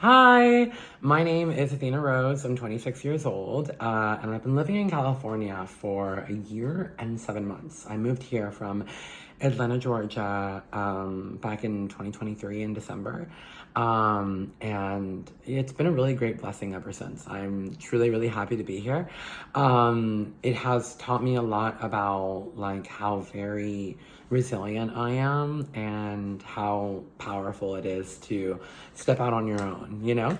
Hi, my name is Athena Rose. I'm 26 years old, and I've been living in California for a year and 7 months. I moved here from Atlanta, Georgia, back in 2023 in December. And it's been a really great blessing ever since. I'm truly, really happy to be here. It has taught me a lot about like how very resilient I am and how powerful it is to step out on your own, you know?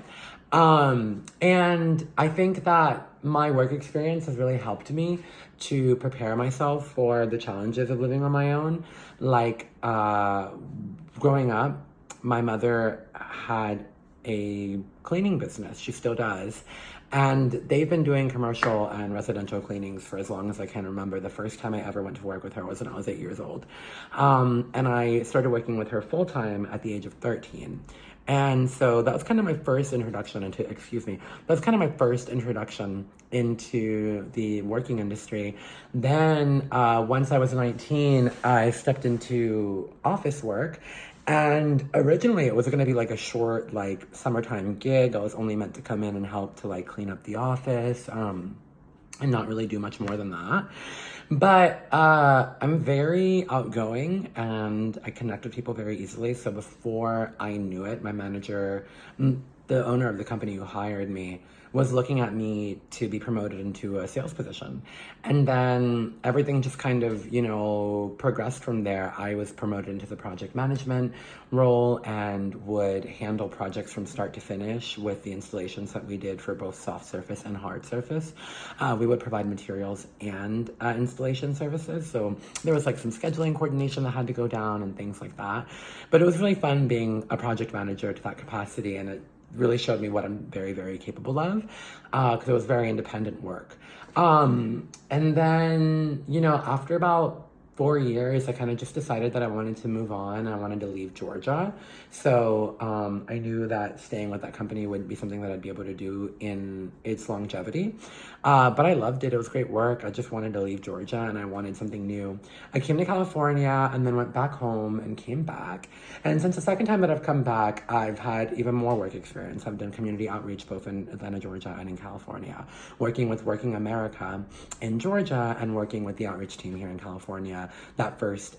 And I think that my work experience has really helped me to prepare myself for the challenges of living on my own. Like, growing up, my mother had a cleaning business. She still does. And they've been doing commercial and residential cleanings for as long as I can remember. The first time I ever went to work with her was when I was 8 years old. And I started working with her full time at the age of 13. And so that was kind of my first introduction into the working industry. Then once I was 19, I stepped into office work. And originally it was going to be like a short, like summertime gig. I was only meant to come in and help to like clean up the office, and not really do much more than that. But I'm very outgoing and I connect with people very easily. So before I knew it, my manager, the owner of the company who hired me, was looking at me to be promoted into a sales position. And then everything just kind of, progressed from there. I was promoted into the project management role and would handle projects from start to finish with the installations that we did for both soft surface and hard surface. We would provide materials and installation services. So there was like some scheduling coordination that had to go down and things like that. But it was really fun being a project manager to that capacity, and it really showed me what I'm very, very capable of, because it was very independent work. And then, after about 4 years, I kind of just decided that I wanted to move on. I wanted to leave Georgia. So I knew that staying with that company wouldn't be something that I'd be able to do in its longevity. But I loved it. It was great work. I just wanted to leave Georgia and I wanted something new. I came to California and then went back home and came back. And since the second time that I've come back, I've had even more work experience. I've done community outreach both in Atlanta, Georgia and in California, working with Working America in Georgia and working with the outreach team here in California that first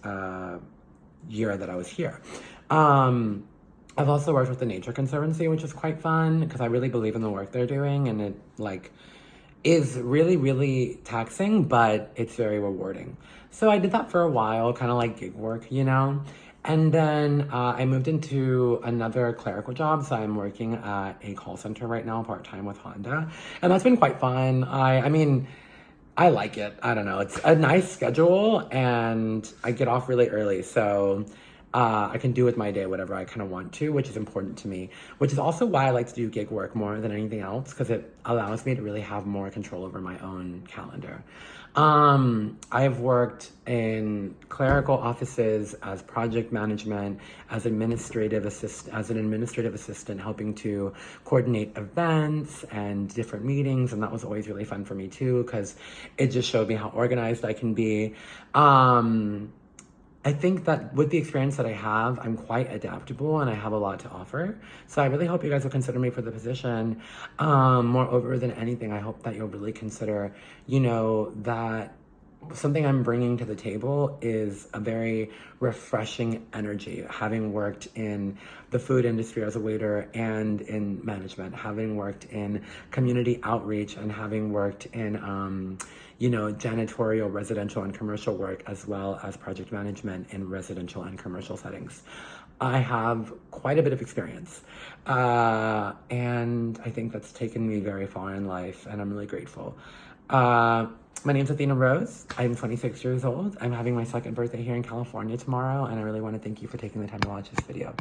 year that I was here. I've also worked with the Nature Conservancy, which is quite fun because I really believe in the work they're doing, and it is really, really taxing, but it's very rewarding. So I did that for a while, kind of like gig work, And then I moved into another clerical job. So I'm working at a call center right now, part-time with Honda. And that's been quite fun. I mean, I like it. I don't know. It's a nice schedule and I get off really early. So I can do with my day whatever I kind of want to, which is important to me, which is also why I like to do gig work more than anything else, because it allows me to really have more control over my own calendar. I've worked in clerical offices as project management, as an administrative assistant, helping to coordinate events and different meetings. And that was always really fun for me too, because it just showed me how organized I can be. I think that with the experience that I have, I'm quite adaptable and I have a lot to offer. So I really hope you guys will consider me for the position. Moreover than anything, I hope that you'll really consider, that something I'm bringing to the table is a very refreshing energy. Having worked in the food industry as a waiter and in management, having worked in community outreach, and having worked in, janitorial, residential, and commercial work, as well as project management in residential and commercial settings. I have quite a bit of experience, and I think that's taken me very far in life, and I'm really grateful. My name's Athena Rose. I'm 26 years old. I'm having my second birthday here in California tomorrow, and I really want to thank you for taking the time to watch this video.